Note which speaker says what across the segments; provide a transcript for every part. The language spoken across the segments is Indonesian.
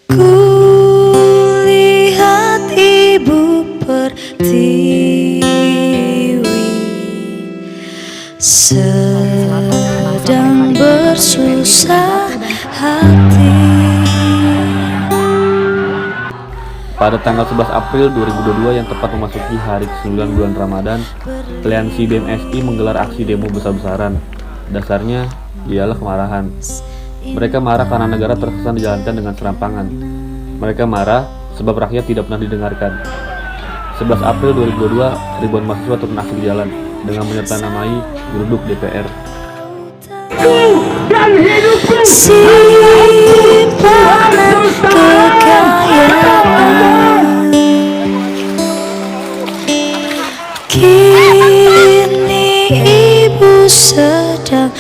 Speaker 1: Kulihat ibu pertiwi sedang bersusah hati.
Speaker 2: Pada tanggal 11 April 2022 yang tepat memasuki hari ke-9 bulan Ramadan, aliansi BMSI menggelar aksi demo besar-besaran. Dasarnya ialah kemarahan. Mereka marah karena negara terkesan dijalankan dengan serampangan. Mereka marah sebab rakyat tidak pernah didengarkan. 11 April 2022, ribuan mahasiswa turun aksi di jalan dengan menyertanamai geruduk DPR.
Speaker 1: Simpanan kekayaan kini ibu sedang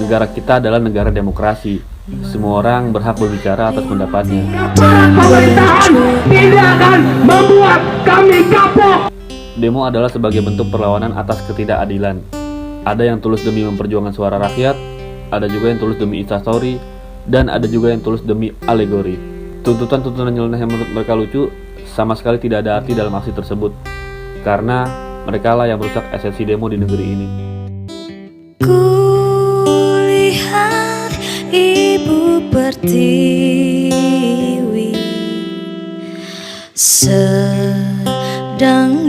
Speaker 2: Negara kita adalah negara demokrasi. Semua orang berhak berbicara atas pendapatnya.
Speaker 3: Tidak akan membuat kami kapok.
Speaker 2: Demo adalah sebagai bentuk perlawanan atas ketidakadilan. Ada yang tulus demi memperjuangkan suara rakyat, ada juga yang tulus demi instastory, dan ada juga yang tulus demi alegori. Tuntutan-tuntutan nyeleneh yang menurut mereka lucu sama sekali tidak ada arti dalam aksi tersebut, karena mereka lah yang merusak esensi demo di negeri ini.
Speaker 1: Kulihat ibu pertiwi sedang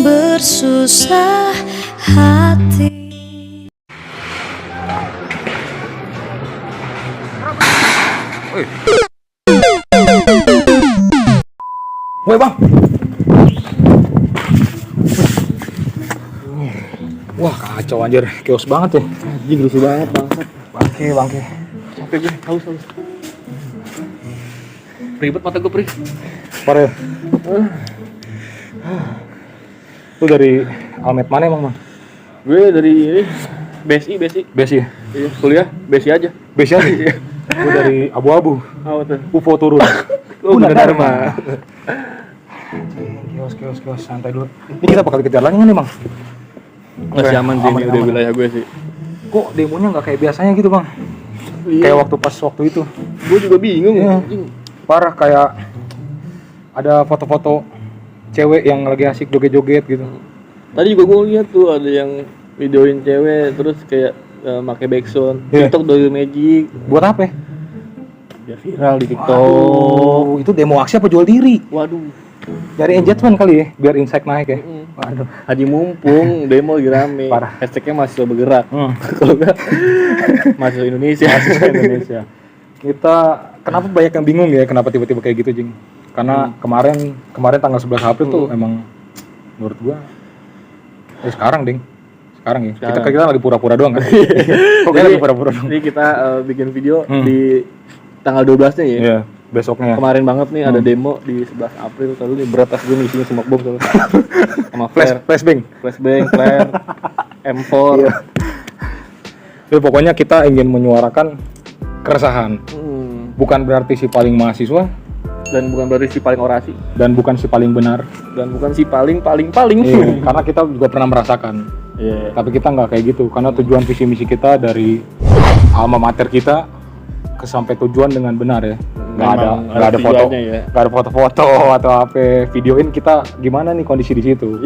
Speaker 1: bersusah hati.
Speaker 4: Woi bang. Wah kacau anjir, chaos banget ya.
Speaker 2: Anjing rusuh banget bangsat.
Speaker 4: Bangke.
Speaker 2: Capek gue, haus. Ribet mata gue, Pri.
Speaker 4: Parah ya? Lu dari Almet mana emang bang?
Speaker 2: Gue dari ini BSI.
Speaker 4: Besi ya?
Speaker 2: Iya, kuliah BSI aja.
Speaker 4: Besi aja? Gue dari Abu-Abu.
Speaker 2: Apa tuh?
Speaker 4: UFO turun.
Speaker 2: Oh, Gunadarma.
Speaker 4: Kios, santai dulu. Ini kita bakal dikejar lagi nih bang?
Speaker 2: Masih aman sih, ini udah wilayah gue sih.
Speaker 4: Kok demonya nggak kayak biasanya gitu bang?
Speaker 2: Iya.
Speaker 4: Kayak waktu itu.
Speaker 2: Gue juga bingung.
Speaker 4: Iya. Parah, kayak ada foto-foto cewek yang lagi asik joget-joget gitu.
Speaker 2: Tadi juga gue lihat tuh ada yang videoin cewek terus kayak pakai backsound.
Speaker 4: Iya.
Speaker 2: TikTok Doyo Magic.
Speaker 4: Buat apa ya?
Speaker 2: Biar viral di TikTok.
Speaker 4: Oh, itu demo aksi apa jual diri?
Speaker 2: Waduh.
Speaker 4: Dari engagement kali ya, biar insight naik ya. Waduh.
Speaker 2: Haji mumpung demo lagi rame.
Speaker 4: Parah.
Speaker 2: Hashtagnya mahasiswa bergerak. Kalau enggak mahasiswa Indonesia.
Speaker 4: Kita kenapa banyak yang bingung ya kenapa tiba-tiba kayak gitu, Jing? Karena kemarin tanggal 11 April tuh emang menurut gua sekarang ya. Kita lagi pura-pura doang kan. Kok kayak lagi pura-pura doang.
Speaker 2: Ini kita bikin video di tanggal 12-nya ya.
Speaker 4: Iya, besoknya.
Speaker 2: Kemarin banget nih ada demo di 11 April. Lalu nih berat tas gue nih isinya smoke bomb sama
Speaker 4: Flashbang,
Speaker 2: flare, M4.
Speaker 4: Iya. Jadi pokoknya kita ingin menyuarakan keresahan. Bukan berarti si paling mahasiswa
Speaker 2: Dan bukan berarti si paling orasi.
Speaker 4: dan bukan si paling benar.
Speaker 2: Dan bukan si paling.
Speaker 4: Iya, karena kita juga pernah merasakan.
Speaker 2: Iya.
Speaker 4: Tapi kita nggak kayak gitu, karena tujuan visi misi kita dari alma mater kita sampai tujuan dengan benar ya. Nggak ada foto,
Speaker 2: ya.
Speaker 4: nggak ada foto-foto atau apa videoin kita gimana nih kondisi di situ.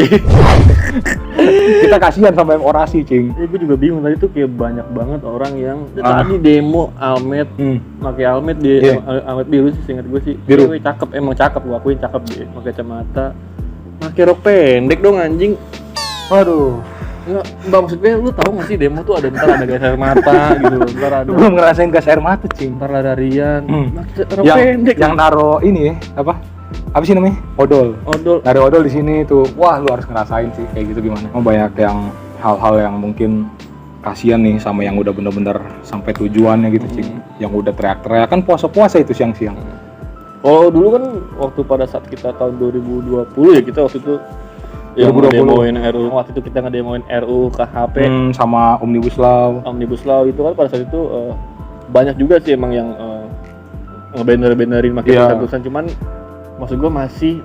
Speaker 4: Kita kasihan sampai orasi, Cing.
Speaker 2: Ya, gue juga bingung tadi tuh kayak banyak banget orang yang tadi demo Almet, pakai Almet di Almet biru sih, seingat gue sih.
Speaker 4: Biru.
Speaker 2: Cewek cakep, emang cakep, gue akuin cakep deh. Pakai kacamata, pakai rok pendek dong anjing.
Speaker 4: Waduh.
Speaker 2: Enggak, Mbak, maksud gue lu tahu nggak sih demo tuh ada gas air mata gitu, ntar ada
Speaker 4: Belum ngerasain gas air mata, Cing.
Speaker 2: ntar larian, rok
Speaker 4: Yang
Speaker 2: pendek.
Speaker 4: naro ini ya, apa sih namanya? Odol. Naruh odol di sini tuh. Wah, lu harus ngerasain sih kayak gitu gimana. Banyak yang hal-hal yang mungkin kasihan nih sama yang udah bener-bener sampai tujuannya gitu, Cing. Yang udah teriak-teriak kan puasa-puasa itu siang-siang.
Speaker 2: Oh, dulu kan waktu pada saat kita tahun 2020 ya, kita waktu itu yang
Speaker 4: 2020.
Speaker 2: ngedemoin RU, waktu itu kita ngedemoin RU KHP
Speaker 4: Sama Omnibus Law.
Speaker 2: itu kan pada saat itu banyak juga sih emang yang ngebanner-bannerin pakai tulisan, cuman maksud gue masih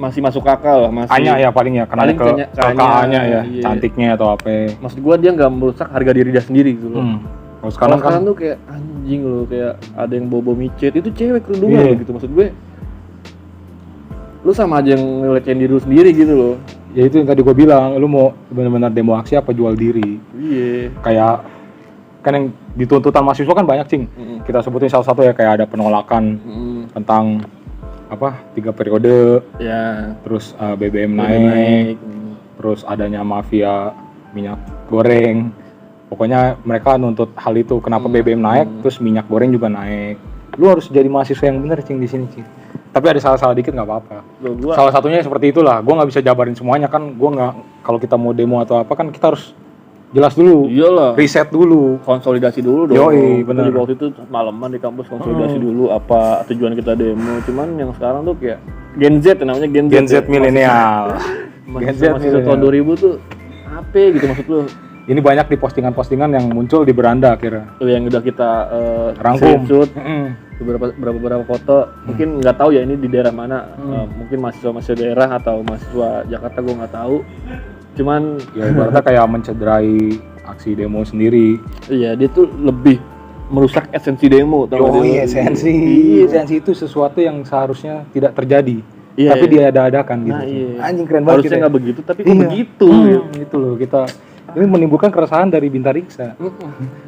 Speaker 2: masuk akal lah, masih
Speaker 4: Anya ya paling ya, karena
Speaker 2: paling
Speaker 4: ke KA-nya ya,
Speaker 2: iya.
Speaker 4: cantiknya atau apa.
Speaker 2: Maksud gue dia nggak merusak harga diri dia sendiri gitu loh.
Speaker 4: Kalau sekarang kan
Speaker 2: tuh kayak anjing loh, kayak ada yang bobo micet, itu cewek kerudungan
Speaker 4: Iya.
Speaker 2: loh gitu, maksud gue lu sama aja yang ngelecehin diri lu sendiri gitu loh.
Speaker 4: ya itu yang tadi gue bilang, lu mau benar-benar demo aksi apa jual diri.
Speaker 2: Iya.
Speaker 4: Kayak kan yang dituntutan mahasiswa kan banyak, Cing. Kita sebutin salah satu ya, kayak ada penolakan tentang apa 3 periode,
Speaker 2: Ya,
Speaker 4: terus BBM naik, terus adanya mafia minyak goreng. Pokoknya mereka nuntut hal itu, kenapa BBM naik, terus minyak goreng juga naik. Lu harus jadi mahasiswa yang benar, Cing, di sini, Cing. Tapi ada salah-salah dikit nggak apa-apa.
Speaker 2: Gua
Speaker 4: Salah satunya seperti itulah. Gue nggak bisa jabarin semuanya kan. Gue nggak, kalau kita mau demo atau apa kan kita harus jelas dulu,
Speaker 2: iyalah,
Speaker 4: riset dulu.
Speaker 2: konsolidasi dulu dong.
Speaker 4: Yoi, bener.
Speaker 2: Kita juga waktu itu malaman di kampus konsolidasi dulu apa tujuan kita demo. Cuman yang sekarang tuh kayak Gen Z, namanya Gen Z.
Speaker 4: Gen Z milenial. Gen Z
Speaker 2: Masih tahun 2000 tuh apa gitu maksud lu?
Speaker 4: Ini banyak di postingan-postingan yang muncul di beranda akhirnya.
Speaker 2: Yang udah kita
Speaker 4: Rangkum.
Speaker 2: screenshot, beberapa foto. Mungkin nggak tahu ya ini di daerah mana. Mungkin mahasiswa daerah atau mahasiswa Jakarta, gue nggak tahu. Cuman
Speaker 4: Ya ibaratnya kayak mencederai aksi demo sendiri.
Speaker 2: iya, dia tuh lebih merusak esensi demo, tau gak sih?
Speaker 4: esensi.
Speaker 2: Iya.
Speaker 4: Esensi itu sesuatu yang seharusnya tidak terjadi.
Speaker 2: Iya,
Speaker 4: Tapi
Speaker 2: iya.
Speaker 4: dia ada-adakan gitu.
Speaker 2: Nah, iya.
Speaker 4: Anjing keren banget.
Speaker 2: Harusnya
Speaker 4: kita.
Speaker 2: nggak begitu, tapi kok
Speaker 4: Iya.
Speaker 2: begitu.
Speaker 4: Itu loh, kita ini menimbulkan keresahan dari Bintang Riksa.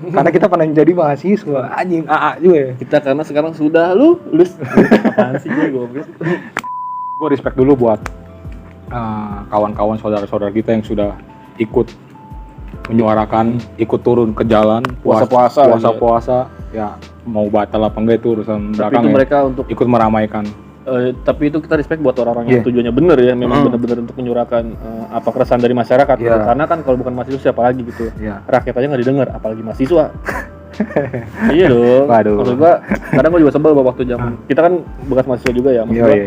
Speaker 4: Karena kita pernah menjadi mahasiswa. Anjing AA juga ya.
Speaker 2: Kita karena sekarang sudah lulus. Apaan sih gue goblok.
Speaker 4: Gue respect dulu buat kawan-kawan saudara-saudara kita yang sudah ikut menyuarakan, ikut turun ke jalan, puasa-puasa, ya mau batal apa enggak itu urusan
Speaker 2: Tapi
Speaker 4: belakang
Speaker 2: itu
Speaker 4: ya.
Speaker 2: mereka untuk
Speaker 4: Ikut meramaikan.
Speaker 2: tapi itu kita respect buat orang-orang
Speaker 4: Iya.
Speaker 2: yang tujuannya benar ya, memang benar-benar untuk menyuarakan apa keresahan dari masyarakat.
Speaker 4: Iya.
Speaker 2: Karena kan kalau bukan mahasiswa siapa lagi gitu.
Speaker 4: Iya.
Speaker 2: Rakyat aja nggak didengar, apalagi mahasiswa. Iya dong.
Speaker 4: Waduh.
Speaker 2: Maksud gua, kadang gua juga sebel waktu zaman kita kan bekas mahasiswa juga ya. Maksud gua,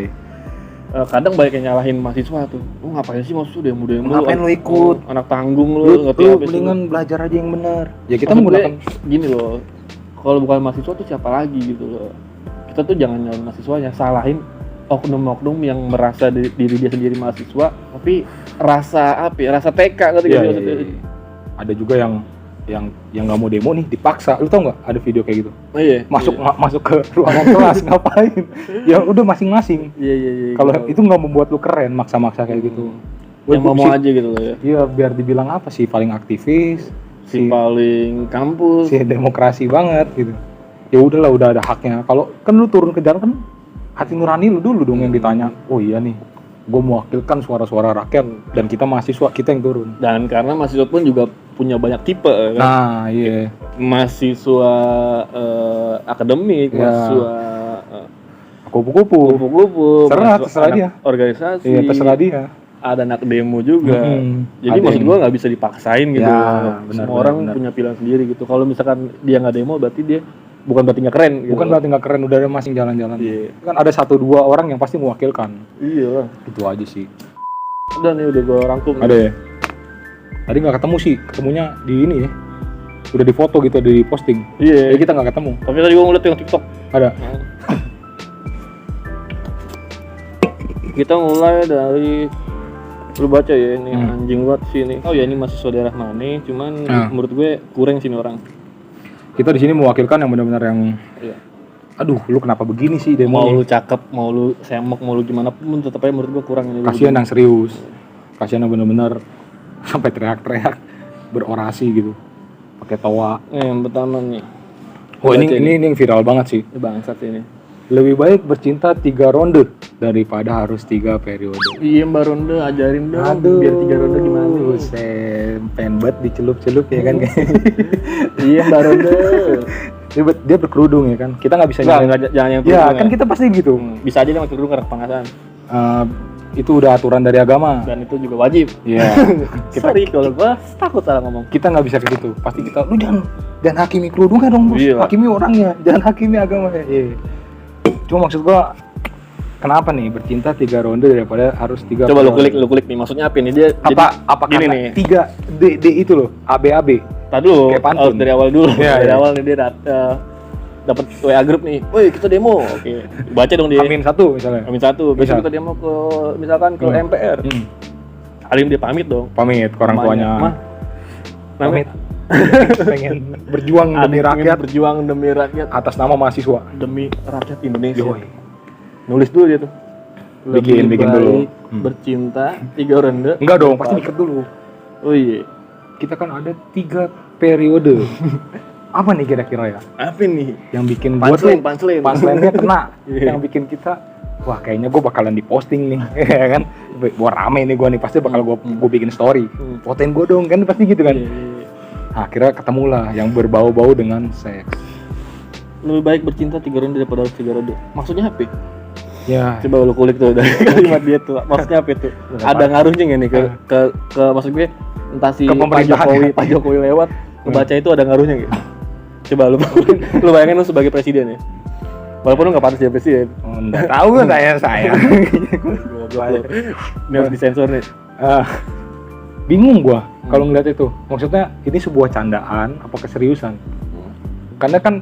Speaker 2: kadang banyak yang nyalahin mahasiswa tuh. Lu ngapain sih mahasiswa demo-demo?
Speaker 4: Ngapain lu ikut?
Speaker 2: Anak tanggung lu ngerti apa sih?
Speaker 4: mendingan belajar aja yang benar. Ya kita
Speaker 2: Maksud
Speaker 4: menggunakan
Speaker 2: gue, gini loh. Kalau bukan mahasiswa tuh siapa lagi gitu loh. Kita tuh jangan nyalahin mahasiswanya, salahin oknum-oknum yang merasa diri dia sendiri mahasiswa, tapi rasa apa ya? Rasa TK ngerti
Speaker 4: Iya,
Speaker 2: gak sih
Speaker 4: iya,
Speaker 2: maksudnya?
Speaker 4: iya. Ada juga yang nggak mau demo nih dipaksa. Lu tau nggak ada video kayak gitu?
Speaker 2: Oh, iya.
Speaker 4: Masuk ke ruangan kelas ngapain? Ya udah masing-masing.
Speaker 2: Iya.
Speaker 4: Kalau itu nggak membuat lu keren, maksa-maksa kayak gitu.
Speaker 2: yang mau aja gitu loh ya.
Speaker 4: Iya, biar dibilang apa sih, paling aktivis,
Speaker 2: Si paling kampus.
Speaker 4: si demokrasi banget gitu. Ya udahlah, udah ada haknya. Kalau kan lu turun ke jalan kan hati nurani lu dulu dong yang ditanya. Oh iya nih, gue mewakilkan suara-suara rakyat dan kita mahasiswa, kita yang turun.
Speaker 2: Dan karena mahasiswa pun juga punya banyak tipe kan.
Speaker 4: Nah, iya.
Speaker 2: Mahasiswa akademik,
Speaker 4: Ya.
Speaker 2: mahasiswa
Speaker 4: Kupu-kupu.
Speaker 2: kupu-kupu,
Speaker 4: Terserah
Speaker 2: mahasiswa
Speaker 4: dia.
Speaker 2: anak organisasi.
Speaker 4: Iya, terserah dia.
Speaker 2: Ada anak demo juga. Jadi
Speaker 4: Ada
Speaker 2: maksud
Speaker 4: yang-
Speaker 2: gua nggak bisa dipaksain gitu.
Speaker 4: Ya, benar,
Speaker 2: Semua orang
Speaker 4: benar.
Speaker 2: punya pilihan sendiri gitu. Kalau misalkan dia nggak demo, berarti dia bukan berarti nggak keren. Gitu.
Speaker 4: Bukan berarti nggak keren, udah ada masing jalan-jalan.
Speaker 2: Iya.
Speaker 4: Kan ada 1-2 orang yang pasti mewakilkan.
Speaker 2: Iya.
Speaker 4: Itu aja sih.
Speaker 2: Udah nih, udah gua rangkum.
Speaker 4: Ada ya? Tadi nggak ketemu sih, ketemunya di ini ya. Udah di foto gitu, di posting.
Speaker 2: Iya.
Speaker 4: Jadi kita nggak ketemu.
Speaker 2: Tapi tadi gua ngeliat yang TikTok.
Speaker 4: Ada.
Speaker 2: Kita mulai dari, lu baca ya, ini anjing banget sih ini. Oh ya, ini mahasiswa daerah mana? Cuman menurut gue kurang sih ini orang.
Speaker 4: Kita di sini mewakilkan yang benar-benar yang,
Speaker 2: Iya.
Speaker 4: aduh, lu kenapa begini sih demo?
Speaker 2: Mau lu cakep, mau lu semok, mau lu gimana pun, tetap aja menurut gue kurang ini.
Speaker 4: Kasihan yang serius, kasihan yang benar-benar sampai teriak-teriak, berorasi gitu, pakai toa.
Speaker 2: Yang pertama nih.
Speaker 4: Oh
Speaker 2: Baca
Speaker 4: ini yang viral banget sih.
Speaker 2: Ini bangsat ini.
Speaker 4: Lebih baik bercinta 3 ronde daripada harus 3 periode.
Speaker 2: Iya Mbak Ronde, ajarin dong biar 3 ronde gimana.
Speaker 4: Pengen banget dicelup-celup ya kan.
Speaker 2: Iya Mbak Ronde.
Speaker 4: Dia berkerudung ya kan. Kita nggak bisa
Speaker 2: Enggak, jangan yang
Speaker 4: Ya
Speaker 2: kerudung
Speaker 4: kan kita pasti gitu.
Speaker 2: Bisa aja dia pakai kerudung karena kepanasan.
Speaker 4: Itu udah aturan dari agama.
Speaker 2: Dan itu juga wajib.
Speaker 4: Iya.
Speaker 2: Sorry kalau gua takut salah ngomong.
Speaker 4: Kita nggak bisa ke situ. Pasti kita, lu jangan hakimi kerudungan dong, Bos.
Speaker 2: Iya.
Speaker 4: Hakimi orangnya, jangan hakimi agamanya. Iya. Cuma maksud gua, kenapa nih bercinta 3 ronde daripada harus 3
Speaker 2: Coba lu
Speaker 4: periode?
Speaker 2: kulik nih, maksudnya apa nih dia?
Speaker 4: Apa
Speaker 2: gini
Speaker 4: kata
Speaker 2: nih.
Speaker 4: 3 D itu loh, ABAB.
Speaker 2: Tadi dulu,
Speaker 4: Kayak pantun.
Speaker 2: dari awal dulu.
Speaker 4: Iya,
Speaker 2: Dari
Speaker 4: iya.
Speaker 2: awal nih dia dapat WA grup nih. Woi, kita demo. Oke. Baca dong dia.
Speaker 4: Amin 1 misalnya.
Speaker 2: Amin 1. Besok
Speaker 4: Misal.
Speaker 2: kita demo ke misalkan ke MPR. Alim dia pamit dong.
Speaker 4: Pamit ke orang
Speaker 2: Mamanya,
Speaker 4: tuanya.
Speaker 2: "Mah,
Speaker 4: Pamit. pengen berjuang demi rakyat,
Speaker 2: berjuang demi rakyat
Speaker 4: atas nama mahasiswa.
Speaker 2: demi rakyat Indonesia.
Speaker 4: Yoi.
Speaker 2: Nulis dulu dia tuh.
Speaker 4: Bikin
Speaker 2: Lebih
Speaker 4: dulu.
Speaker 2: baik bercinta 3 ronde.
Speaker 4: Enggak dong, pasti diket dulu.
Speaker 2: Oh iya.
Speaker 4: Kita kan ada 3 periode. Apa nih kira-kira ya?
Speaker 2: Apa nih?
Speaker 4: Yang bikin gua tuh punchline-nya kena.
Speaker 2: Iya.
Speaker 4: Yang bikin kita, wah kayaknya gue bakalan diposting nih, ya kan? Wah rame nih gue nih, pasti bakal gue bikin story. Fotoin gue dong, kan pasti gitu kan?
Speaker 2: Iya.
Speaker 4: Nah, akhirnya ketemulah yang berbau-bau dengan seks.
Speaker 2: Lebih baik bercinta 3 ronde daripada harus 3 ronde. Maksudnya apa?
Speaker 4: Ya,
Speaker 2: Coba lu kulik tuh dari kalimat dia tuh. Maksudnya apa itu? Ada ngaruhnya nggak nih ke maksud gue entah si
Speaker 4: Ke pemerintahan.
Speaker 2: Pak Jokowi lewat ngebaca itu ada ngaruhnya nggak? Coba lu bayangin lu sebagai presiden ya. Walaupun lu nggak pantas jadi presiden.
Speaker 4: nggak tahu kan saya.
Speaker 2: Ini harus disensor nih.
Speaker 4: Bingung gua kalau ngeliat itu. Maksudnya ini sebuah candaan apa keseriusan? Karena kan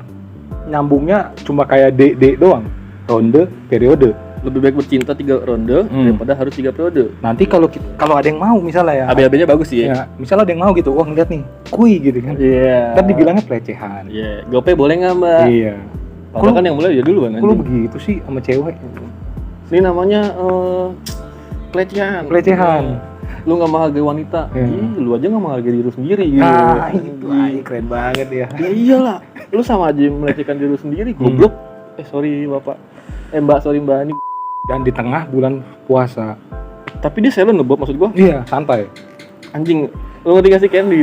Speaker 4: nyambungnya cuma kayak D doang. Ronde, periode.
Speaker 2: Lebih baik bercinta 3 ronde daripada harus 3 periode.
Speaker 4: Nanti kalau ada yang mau misalnya ya.
Speaker 2: AB-nya bagus sih ya.
Speaker 4: Ya, misalnya ada yang mau gitu. Wah, ngeliat nih. Kui gitu kan.
Speaker 2: Iya.
Speaker 4: Ntar dibilangnya pelecehan.
Speaker 2: Iya. Gope boleh nggak Mbak?
Speaker 4: Iya.
Speaker 2: Padahal kan yang mulai dia dulu kan.
Speaker 4: Kok lu begitu sih sama cewek?
Speaker 2: Ini namanya pelecehan.
Speaker 4: Pelecehan.
Speaker 2: Lu nggak menghargai wanita.
Speaker 4: Iya.
Speaker 2: Ih, lu aja nggak menghargai diri lu sendiri gitu.
Speaker 4: Nah, itu aja keren banget ya.
Speaker 2: Ya iyalah. Lu sama aja melecehkan diri lu sendiri, goblok. Sorry Bapak. Mbak, sorry Mbak ini.
Speaker 4: Dan di tengah bulan puasa.
Speaker 2: Tapi dia silent ngebop maksud gua.
Speaker 4: Iya, santai.
Speaker 2: Anjing. Lu ngerti gak sih kan di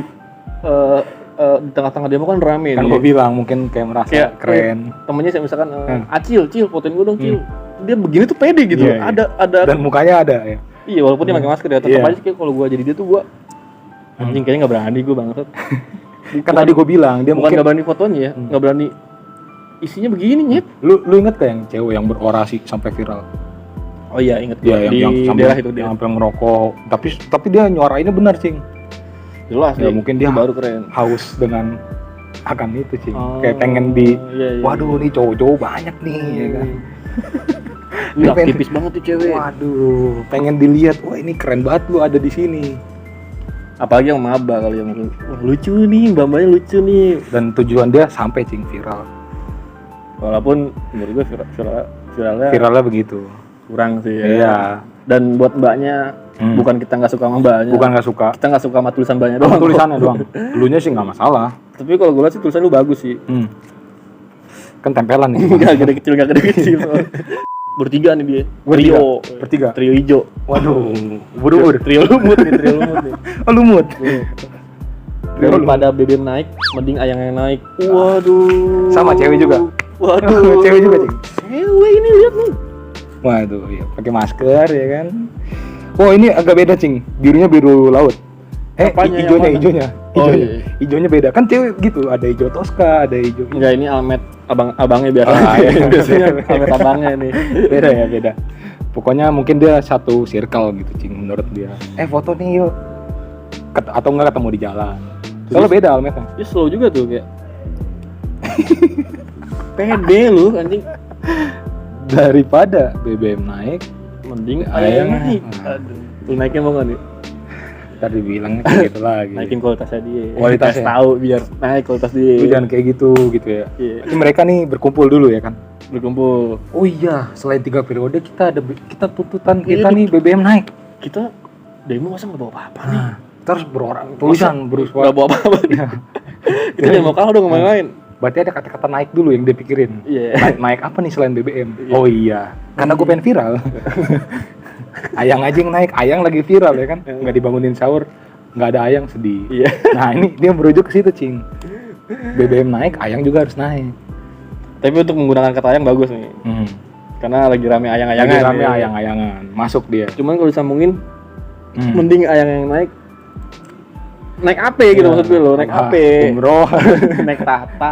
Speaker 2: tengah-tengah demo kan rame
Speaker 4: Kan
Speaker 2: nih.
Speaker 4: gue bilang mungkin kayak merasa
Speaker 2: Kayak
Speaker 4: keren.
Speaker 2: Temennya saya misalkan Acil, fotoin gua dong, Cil. Dia begini tuh pede gitu.
Speaker 4: Iya, iya.
Speaker 2: Ada
Speaker 4: Dan mukanya ada ya.
Speaker 2: iya, walaupun dia pakai masker ya, tetap
Speaker 4: Iya.
Speaker 2: aja kayak kalau gua jadi dia tuh gua anjing kayaknya enggak berani gua bangsat.
Speaker 4: Kan tadi gue bilang dia
Speaker 2: bukan
Speaker 4: mungkin
Speaker 2: enggak berani fotonya ya, enggak berani isinya begini nyet.
Speaker 4: lu inget gak yang cewek yang berorasi sampai viral?
Speaker 2: Oh iya, inget
Speaker 4: Iya,
Speaker 2: gua di
Speaker 4: yang sampai
Speaker 2: daerah itu dia.
Speaker 4: yang sampai ngerokok. Tapi dia nyuarainnya benar, Cing.
Speaker 2: Jelas
Speaker 4: Ya
Speaker 2: nih,
Speaker 4: mungkin dia
Speaker 2: baru keren.
Speaker 4: haus dengan akan itu, Cing.
Speaker 2: Oh,
Speaker 4: Kayak pengen di
Speaker 2: iya.
Speaker 4: waduh nih cowok-cowok banyak nih ya kan.
Speaker 2: Lu aktivis banget tuh cewek.
Speaker 4: Waduh, pengen dilihat. Wah, ini keren banget lu ada di sini.
Speaker 2: Apalagi yang maba kali ya mungkin. Wah, lucu nih, mbak-mbaknya lucu nih.
Speaker 4: Dan tujuan dia sampai, Cing, viral.
Speaker 2: Walaupun menurut gue viralnya
Speaker 4: begitu.
Speaker 2: kurang sih ya.
Speaker 4: Iya.
Speaker 2: Dan buat mbaknya, bukan kita nggak suka sama mbaknya.
Speaker 4: Bukan nggak suka.
Speaker 2: Kita nggak suka sama tulisan mbaknya doang.
Speaker 4: Tulisannya doang. Dulunya sih nggak masalah.
Speaker 2: Tapi kalau gue lihat sih tulisan lu bagus sih.
Speaker 4: Kan tempelan nih.
Speaker 2: Gak gede kecil. Bertiga nih dia. Trio.
Speaker 4: Bertiga.
Speaker 2: Trio hijau.
Speaker 4: Waduh. Buru-buru.
Speaker 2: Trio lumut nih.
Speaker 4: Oh, lumut.
Speaker 2: Daripada BBM naik, mending ayang yang naik. Waduh.
Speaker 4: Sama cewek juga.
Speaker 2: Waduh.
Speaker 4: Cewek juga, Cing.
Speaker 2: Cewek ini lihat nih.
Speaker 4: Waduh, iya, pakai masker ya kan. Oh, ini agak beda, Cing. Birunya biru laut.
Speaker 2: Apanya yang mana?
Speaker 4: Ijonya.
Speaker 2: Oh, iya.
Speaker 4: Ijonya beda. Kan cewek gitu, ada hijau Tosca, ada hijau.
Speaker 2: Enggak, ini Almet abangnya biasa.
Speaker 4: iya.
Speaker 2: Biasanya Almet abangnya nih.
Speaker 4: Beda ya, beda. Pokoknya mungkin dia satu circle gitu, Cing, menurut dia. Foto nih yuk. Atau enggak ketemu di jalan. Soalnya beda Almetnya.
Speaker 2: Dia slow juga tuh kayak. Pede lu anjing.
Speaker 4: Daripada BBM naik,
Speaker 2: Mending
Speaker 4: ayang
Speaker 2: ayang naik.
Speaker 4: naik.
Speaker 2: Aduh. Lu naikin mau enggak nih?
Speaker 4: tadi bilangnya kayak gitu lagi.
Speaker 2: Naikin kualitasnya dia.
Speaker 4: Kualitasnya.
Speaker 2: Kasih tahu biar naik kualitas dia.
Speaker 4: Lu jangan kayak gitu ya.
Speaker 2: Iya.
Speaker 4: Ini mereka nih berkumpul dulu ya kan.
Speaker 2: Berkumpul.
Speaker 4: Oh iya, selain 3 periode kita tuntutan
Speaker 2: Iya,
Speaker 4: kita nih BBM naik.
Speaker 2: Kita demo masa nggak bawa apa-apa nih?
Speaker 4: Nah, terus berorang tulisan
Speaker 2: Nggak
Speaker 4: bersuara.
Speaker 2: bawa apa-apa nih. Kita jangan mau kalah dong sama yang lain.
Speaker 4: Berarti ada kata-kata naik dulu yang dia pikirin.
Speaker 2: Iya.
Speaker 4: Naik apa nih selain BBM?
Speaker 2: Iya.
Speaker 4: Oh iya, karena gue pengen viral. Ayang aja yang naik, Ayang lagi viral ya kan? Nggak dibangunin sahur, nggak ada Ayang sedih.
Speaker 2: Iya.
Speaker 4: Nah ini dia merujuk ke situ, Cing. BBM naik, Ayang juga harus naik.
Speaker 2: Tapi untuk menggunakan kata ayang bagus nih. Karena lagi rame ayang-ayangan.
Speaker 4: Lagi rame
Speaker 2: ya.
Speaker 4: ayang-ayangan, masuk dia.
Speaker 2: Cuman kalau disambungin, mending ayang yang naik apa ya gitu
Speaker 4: Ya,
Speaker 2: maksud gue lo, naik apa?
Speaker 4: Umroh.
Speaker 2: Naik tahta,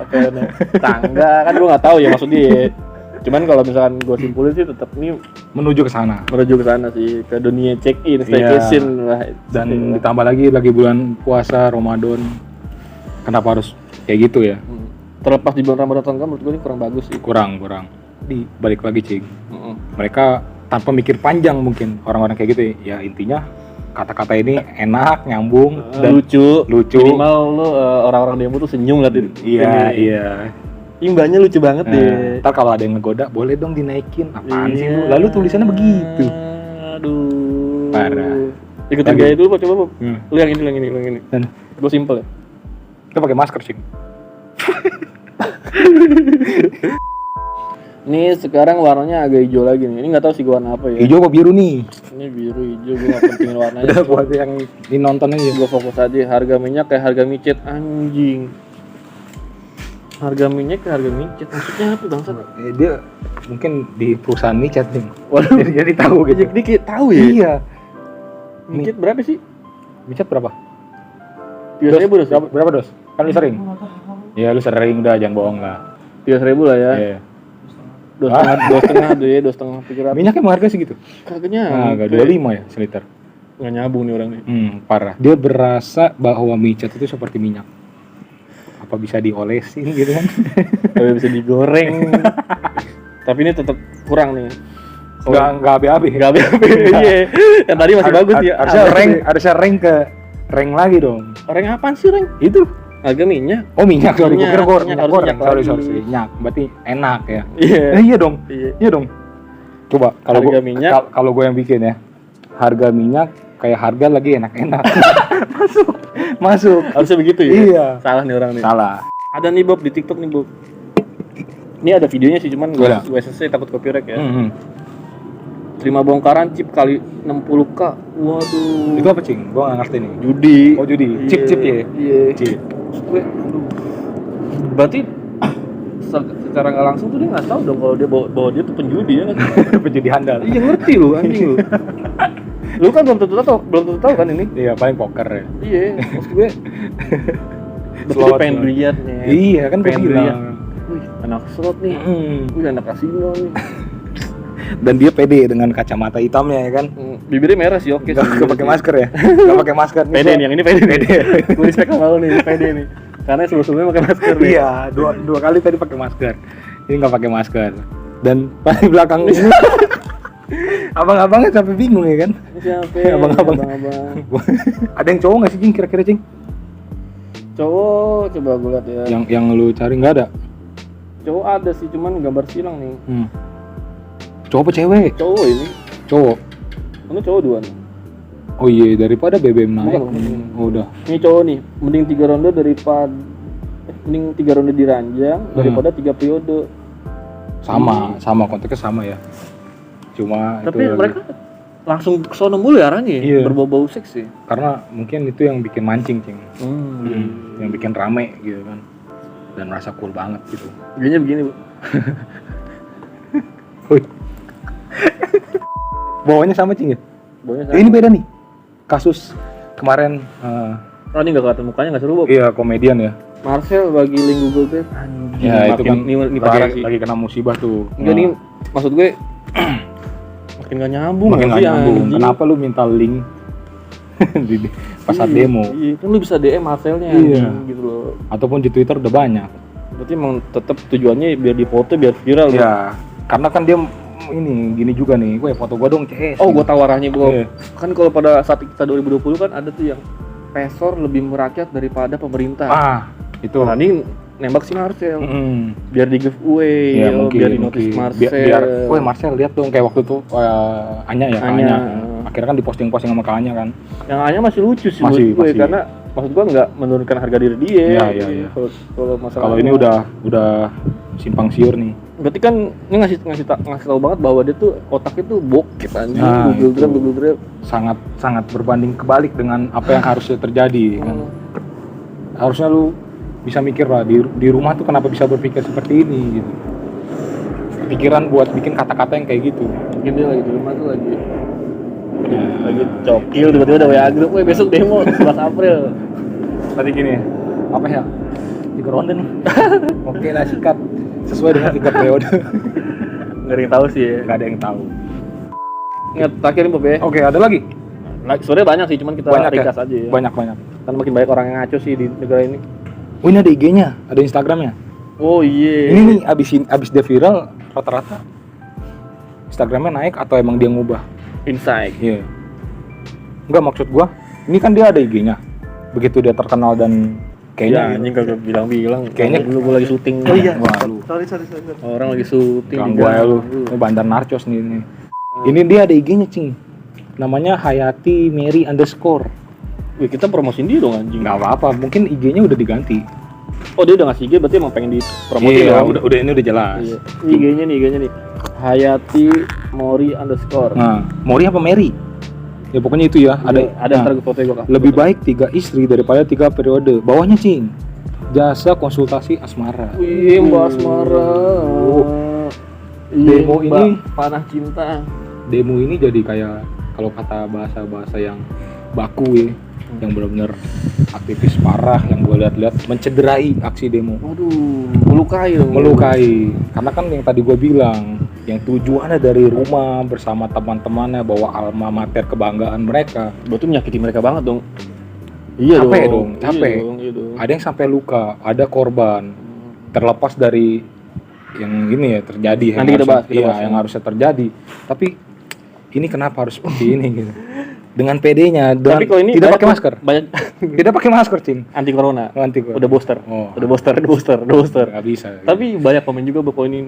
Speaker 2: apa, naik tangga, kan gue nggak tahu ya maksud dia. Cuman kalau misalkan gue simpulin sih tetap ini
Speaker 4: Menuju ke sana.
Speaker 2: menuju ke sana sih, ke dunia check in, staycation lah.
Speaker 4: Dan ditambah lagi bulan puasa Ramadan. Kenapa harus kayak gitu ya?
Speaker 2: Terlepas di bulan Ramadan atau enggak, menurut gue ini kurang bagus sih.
Speaker 4: Kurang. Balik lagi, Cing. Mereka tanpa mikir panjang mungkin orang-orang kayak gitu ya intinya kata-kata ini enak, nyambung, dan
Speaker 2: lucu.
Speaker 4: lucu.
Speaker 2: Minimal lu orang-orang demo tuh senyum lah di
Speaker 4: Iya,
Speaker 2: ini.
Speaker 4: iya.
Speaker 2: Imbanya lucu banget deh.
Speaker 4: Ntar kalau ada yang ngegoda, boleh dong dinaikin. Apaan sih
Speaker 2: Iya.
Speaker 4: lu? Lalu tulisannya begitu.
Speaker 2: Aduh.
Speaker 4: Parah.
Speaker 2: Ikutin
Speaker 4: Lagi.
Speaker 2: gaya dulu Bob, coba Bob.
Speaker 4: Hmm.
Speaker 2: Lu yang ini.
Speaker 4: Dan
Speaker 2: Gue simple ya.
Speaker 4: kita pakai masker sih.
Speaker 2: Ini sekarang warnanya agak hijau lagi nih. Ini nggak tahu sih gua warna apa ya.
Speaker 4: Hijau apa biru nih?
Speaker 2: Ini biru hijau, gue nggak pentingin warnanya.
Speaker 4: Udah buat yang ini nonton aja.
Speaker 2: Gue fokus aja. Harga minyak kayak harga micet, anjing. Harga minyak kayak harga micet. Maksudnya apa bangsat?
Speaker 4: Dia mungkin di perusahaan micet nih.
Speaker 2: Waduh.
Speaker 4: Jadi tahu gitu.
Speaker 2: Dikit tahu ya.
Speaker 4: Iya.
Speaker 2: Micet berapa sih?
Speaker 4: Micet berapa?
Speaker 2: 3.000 dos.
Speaker 4: Berapa dos? Kan lu sering? Ya lu sering, udah jangan bohong lah.
Speaker 2: 3.000 lah ya.
Speaker 4: Iya.
Speaker 2: 2,5 deh, 2,5 300.
Speaker 4: Minyaknya emang harga segitu?
Speaker 2: Kagaknya.
Speaker 4: Agak 25 ya seliter.
Speaker 2: Nggak nyambung nih orang nih.
Speaker 4: Parah. Dia berasa bahwa micet itu seperti minyak. Apa bisa diolesin gitu kan?
Speaker 2: Tapi bisa digoreng. Tapi ini tetap kurang nih.
Speaker 4: Enggak BAB.
Speaker 2: Nggak BAB. Iya. Yang tadi masih bagus ya.
Speaker 4: Harusnya rank lagi dong.
Speaker 2: Rank apaan sih rank?
Speaker 4: Itu
Speaker 2: Harga minyak.
Speaker 4: oh minyak, sorry, gue kira
Speaker 2: Minyak, harus
Speaker 4: goreng.
Speaker 2: minyak lagi.
Speaker 4: Sorry, minyak. Berarti enak ya.
Speaker 2: Iya.
Speaker 4: Iya dong.
Speaker 2: Iya.
Speaker 4: Iya dong. Coba kalau
Speaker 2: Harga
Speaker 4: gua
Speaker 2: minyak.
Speaker 4: kalau gue yang bikin ya. Harga minyak kayak harga lagi enak-enak. Masuk.
Speaker 2: Harusnya begitu ya?
Speaker 4: Iya.
Speaker 2: Salah nih orang nih.
Speaker 4: Salah.
Speaker 2: Ada nih Bob di TikTok nih Bob. Ini ada videonya sih cuman gue
Speaker 4: Boleh.
Speaker 2: selesai takut copyright ya.
Speaker 4: Mhm.
Speaker 2: Terima bongkaran chip kali 60k. Waduh.
Speaker 4: Itu apa, Cing? Gue nggak ngerti nih.
Speaker 2: Judi.
Speaker 4: Oh, judi.
Speaker 2: Iya.
Speaker 4: Chip ya?
Speaker 2: Iya.
Speaker 4: Chip.
Speaker 2: Maksud gue, aduh. Berarti secara nggak langsung tuh dia nggak tahu dong kalau dia bawa dia tuh penjudi ya kan?
Speaker 4: Penjudi handal.
Speaker 2: Iya ngerti lu anjing lu. Lu kan belum tentu tahu kan ini?
Speaker 4: Iya, paling poker ya.
Speaker 2: Iya, maksud gue. Berarti dia
Speaker 4: Slot,
Speaker 2: pengen
Speaker 4: slot.
Speaker 2: lihat nih.
Speaker 4: Iya, kan gue
Speaker 2: pengen
Speaker 4: bilang.
Speaker 2: lihat. Wih, anak slot nih. Wih, anak kasino nih.
Speaker 4: Dan dia pede dengan kacamata hitamnya ya kan.
Speaker 2: Bibirnya merah sih, oke.
Speaker 4: Gak pakai masker ya? Gak pakai masker.
Speaker 2: Pede nih, yang ini pede. Gue respect sama lu nih, pede nih. Karena sebelumnya pakai masker nih.
Speaker 4: Iya, dua kali tadi pakai masker. Ini nggak pakai masker. Dan paling belakang ini abang-abangnya sampai bingung ya kan?
Speaker 2: Siapa?
Speaker 4: Abang-abang. Ada yang cowok nggak sih, Cing? Kira-kira, Cing?
Speaker 2: Cowok, coba gue lihat ya.
Speaker 4: Yang lu cari nggak ada?
Speaker 2: Cowok ada sih, cuman gambar silang nih.
Speaker 4: Cowok apa cewek?
Speaker 2: Cowok ini.
Speaker 4: Cowok.
Speaker 2: Kamu cowok dua nih.
Speaker 4: Oh iya, daripada BBM naik.
Speaker 2: Bukan.
Speaker 4: Oh, udah.
Speaker 2: Ini cowok nih, mending 3 ronde daripada mending 3 ronde diranjang daripada 3 periode.
Speaker 4: Sama konteksnya sama ya. Cuma
Speaker 2: Tapi
Speaker 4: itu
Speaker 2: mereka langsung kesono mulu ya arahnya,
Speaker 4: Iya.
Speaker 2: berbau-bau seks sih.
Speaker 4: karena mungkin itu yang bikin mancing, Cing.
Speaker 2: Hmm.
Speaker 4: Yang bikin rame gitu kan. Dan rasa cool banget gitu.
Speaker 2: Begini, Bu.
Speaker 4: Bawahnya sama, Cing ya?
Speaker 2: Baunya
Speaker 4: Ini beda nih. Kasus kemarin
Speaker 2: Oh, ini enggak kelihatan mukanya, enggak seru, Bob.
Speaker 4: iya komedian ya.
Speaker 2: Marcel bagi link Google Pay. Anjing.
Speaker 4: Ya itu kan
Speaker 2: ini parah sih.
Speaker 4: lagi kena musibah tuh.
Speaker 2: Enggak nih, maksud gue makin gak nyambung.
Speaker 4: Makin
Speaker 2: nggak
Speaker 4: gak
Speaker 2: sih,
Speaker 4: nyambung.
Speaker 2: anjing?
Speaker 4: Kenapa lu minta link di pas saat
Speaker 2: Iya,
Speaker 4: demo?
Speaker 2: Iya, kan lu bisa DM Marcelnya
Speaker 4: Iya.
Speaker 2: anjing, gitu loh.
Speaker 4: Ataupun di Twitter udah banyak.
Speaker 2: Berarti emang tetap tujuannya biar dipoto, biar viral. Bro.
Speaker 4: Ya, karena kan dia ini gini juga nih, gue foto gua dong CS.
Speaker 2: Oh, gua tahu arahnya, Bro.
Speaker 4: Iya.
Speaker 2: Kan kalau pada saat kita 2020 kan ada tuh yang pesor lebih merakyat daripada pemerintah.
Speaker 4: Itu.
Speaker 2: Nah, ini nembak si Marcel. Biar di giveaway,
Speaker 4: Ya, mungkin,
Speaker 2: biar di notice Marcel.
Speaker 4: Biar, woi Marcel lihat dong kayak waktu itu Anya ya, Kak
Speaker 2: Anya.
Speaker 4: Anya. Akhirnya kan diposting-posting sama Kak Anya kan.
Speaker 2: Yang Anya masih lucu sih
Speaker 4: Masih,
Speaker 2: menurut gue,
Speaker 4: masih.
Speaker 2: karena maksud gua nggak menurunkan harga diri dia.
Speaker 4: Iya.
Speaker 2: Kalau masalah
Speaker 4: Kalau ini udah simpang siur nih.
Speaker 2: berarti kan ini ngasih tahu banget bahwa dia tuh otaknya tuh bokep anjing,
Speaker 4: Nah,
Speaker 2: Google Drive.
Speaker 4: Sangat berbanding kebalik dengan apa yang harusnya terjadi kan. Harusnya lu bisa mikir lah di rumah tuh kenapa bisa berpikir seperti ini gitu. Pikiran buat bikin kata-kata yang kayak gitu.
Speaker 2: Mungkin dia lagi di rumah tuh lagi cokil, tiba-tiba ada WA grup, weh besok demo 11 April.
Speaker 4: Tadi gini, apa ya? 3 ronde nih. Oke lah, sikat sesuai dengan 3 periode.
Speaker 2: Nggak ada yang tahu sih ya.
Speaker 4: Nggak ada yang tahu.
Speaker 2: Ingat terakhir nih Bob ya.
Speaker 4: Oke, ada lagi?
Speaker 2: Nah, sebenarnya banyak sih, cuman kita
Speaker 4: Banyak ya?
Speaker 2: ringkas aja ya.
Speaker 4: Banyak.
Speaker 2: Kan makin banyak orang yang ngaco sih di negara ini.
Speaker 4: Oh, ini ada IG-nya, ada Instagram-nya.
Speaker 2: Oh iya.
Speaker 4: Ini nih abis dia viral rata-rata Instagram-nya naik atau emang dia ngubah?
Speaker 2: Insight.
Speaker 4: Iya. Enggak, maksud gua, ini kan dia ada IG-nya. Begitu dia terkenal dan kayaknya
Speaker 2: anjing kagak bilang-bilang.
Speaker 4: Kayaknya-
Speaker 2: dulu gua lagi syuting.
Speaker 5: Oh iya.
Speaker 4: Wah, lu
Speaker 5: Sorry.
Speaker 2: Orang lagi syuting.
Speaker 4: ganggu aja lu. Ini bandar narcos nih. Ini dia ada IG-nya, Cing. Namanya Hayati Mary _.
Speaker 2: Wih, kita promosiin dia dong anjing.
Speaker 4: Nggak apa-apa, mungkin IG-nya udah diganti.
Speaker 2: Oh, dia udah ngasih IG berarti emang pengen dipromosi
Speaker 4: Iya,
Speaker 2: dong.
Speaker 4: udah ini udah jelas.
Speaker 2: Iya. IG-nya nih. Hayati Mori _
Speaker 4: Nah, Mori apa Mary? Ya pokoknya itu ya.
Speaker 2: ada
Speaker 4: Nah,
Speaker 2: ntar gue foto gue kasih.
Speaker 4: lebih baik 3 istri daripada 3 periode. Bawahnya, Cing. Jasa konsultasi asmara.
Speaker 2: Wih, Mbak Asmara.
Speaker 4: Demo
Speaker 2: Mbak
Speaker 4: ini-
Speaker 2: panah cinta.
Speaker 4: Demo ini jadi kayak kalau kata bahasa-bahasa yang baku ya, yang benar-benar aktivis parah yang gue lihat-lihat mencederai aksi demo.
Speaker 2: Waduh, melukai dong.
Speaker 4: Melukai. Karena kan yang tadi gue bilang, yang tujuannya dari rumah bersama teman-temannya bawa alma mater kebanggaan mereka.
Speaker 2: Berarti menyakiti mereka banget dong. Iya
Speaker 4: Capek dong, capek.
Speaker 2: Iya dong.
Speaker 4: Ada yang sampai luka, ada korban. Terlepas dari yang ini ya terjadi yang
Speaker 2: Nanti kita
Speaker 4: harusnya-
Speaker 2: bahas, kita
Speaker 4: iya,
Speaker 2: bahas.
Speaker 4: yang harusnya terjadi. Tapi ini kenapa harus seperti ini gitu. Dengan PD-nya dan
Speaker 2: Tapi kalau ini
Speaker 4: tidak
Speaker 2: banyak
Speaker 4: pakai masker.
Speaker 2: Banyak
Speaker 4: Tidak pakai masker, Cing.
Speaker 2: anti corona.
Speaker 4: Nanti gua.
Speaker 2: Udah booster.
Speaker 4: Oh.
Speaker 2: Udah booster.
Speaker 4: Nggak bisa.
Speaker 2: Tapi banyak komen juga bahwa ini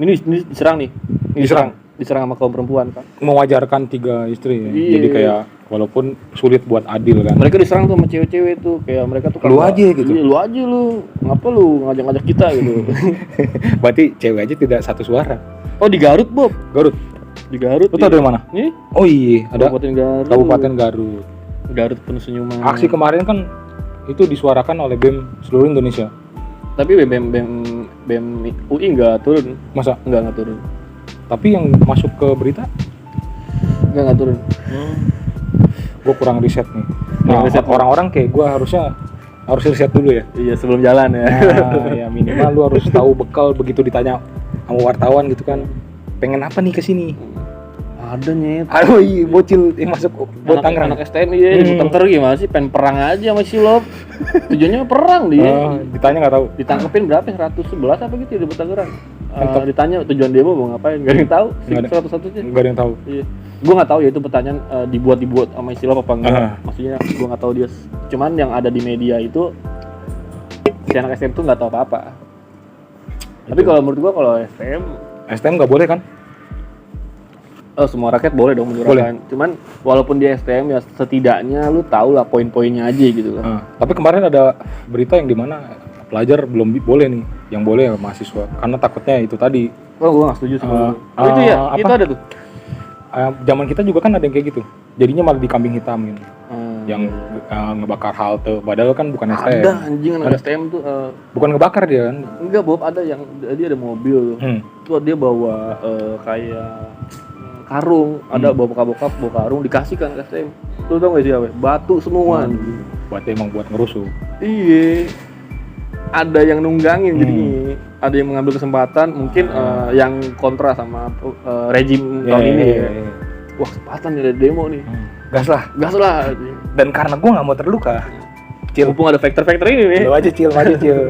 Speaker 2: diserang nih. Ini diserang sama kaum perempuan kan.
Speaker 4: Mewajarkan 3 istri ya.
Speaker 2: Iya.
Speaker 4: Jadi kayak walaupun sulit buat adil kan.
Speaker 2: Mereka diserang tuh sama cewek-cewek tuh, kayak mereka tuh
Speaker 4: Lu
Speaker 2: kagak-
Speaker 4: aja gitu.
Speaker 2: Iya, lu aja lu. Ngapa lu ngajak-ngajak kita gitu.
Speaker 4: Berarti cewek aja tidak satu suara.
Speaker 2: Oh, di Garut, Bob.
Speaker 4: Garut.
Speaker 2: Di Garut.
Speaker 4: Lu tau dari mana?
Speaker 2: Nih,
Speaker 4: Oh iya, ada
Speaker 2: Kabupaten Garut.
Speaker 4: Kabupaten Garut.
Speaker 2: Garut penuh senyuman.
Speaker 4: Aksi kemarin kan itu disuarakan oleh BEM seluruh Indonesia.
Speaker 2: Tapi BEM UI enggak turun.
Speaker 4: Masa?
Speaker 2: Enggak turun.
Speaker 4: Tapi yang masuk ke berita,
Speaker 2: Enggak turun.
Speaker 4: gue kurang riset nih.
Speaker 2: Kurang
Speaker 4: Nah,
Speaker 2: riset.
Speaker 4: orang-orang kayak gue harus riset dulu ya.
Speaker 2: Iya, sebelum jalan ya.
Speaker 4: Nah, ya minimal lu harus tahu bekal begitu ditanya sama wartawan gitu kan. Pengen apa nih ke sini?
Speaker 2: Ada nyet.
Speaker 4: Aduh, iya, bocil yang masuk buat Tangerang.
Speaker 2: Anak STM iya, di Tengker gimana sih? Pengen perang aja sama Silop. Tujuannya perang dia.
Speaker 4: Ditanya nggak tahu.
Speaker 2: Ditangkepin berapa? 111 apa gitu di Tangerang.
Speaker 4: Mantap.
Speaker 2: Ditanya tujuan demo mau ngapain? Gak ada yang tahu.
Speaker 4: Nggak ada.
Speaker 2: 101-nya.
Speaker 4: Nggak ada yang tahu.
Speaker 2: Iya. Gua nggak tahu ya itu pertanyaan dibuat sama Silop apa enggak.
Speaker 4: Ah.
Speaker 2: Maksudnya gua nggak tahu dia. Cuman yang ada di media itu si anak STM tuh nggak tahu apa-apa. Tapi kalau menurut gua kalau
Speaker 4: STM nggak boleh kan?
Speaker 2: semua rakyat boleh dong menyuarakan. Cuman walaupun dia STM ya setidaknya lu tahu lah poin-poinnya aja gitu kan.
Speaker 4: Tapi kemarin ada berita yang dimana pelajar belum boleh nih, yang boleh mahasiswa karena takutnya itu tadi.
Speaker 2: Oh, gua nggak setuju sama lu. Oh, itu ya,
Speaker 4: apa?
Speaker 2: itu ada tuh.
Speaker 4: Zaman kita juga kan ada yang kayak gitu. Jadinya malah dikambing hitamin.
Speaker 2: Hmm.
Speaker 4: Yang ngebakar halte, padahal kan bukan STM.
Speaker 2: Ada anjing anak STM tuh
Speaker 4: Bukan ngebakar dia kan.
Speaker 2: enggak Bob, ada yang dia ada mobil tuh. Tuh dia bawa kayak karung, ada bawa bokap bawa karung dikasih kan STM. Lu tau gak sih apa? Batu semua.
Speaker 4: Berarti emang buat ngerusuh.
Speaker 2: Iya. Ada yang nunggangin jadi ada yang mengambil kesempatan mungkin yang kontra sama rejim tahun ini ya. Wah, kesempatan nih ada demo nih.
Speaker 4: Gas lah.
Speaker 2: Gas lah.
Speaker 4: Dan karena gue nggak mau terluka, Cil.
Speaker 2: Mumpung ada faktor-faktor ini nih.
Speaker 4: Lu aja Cil,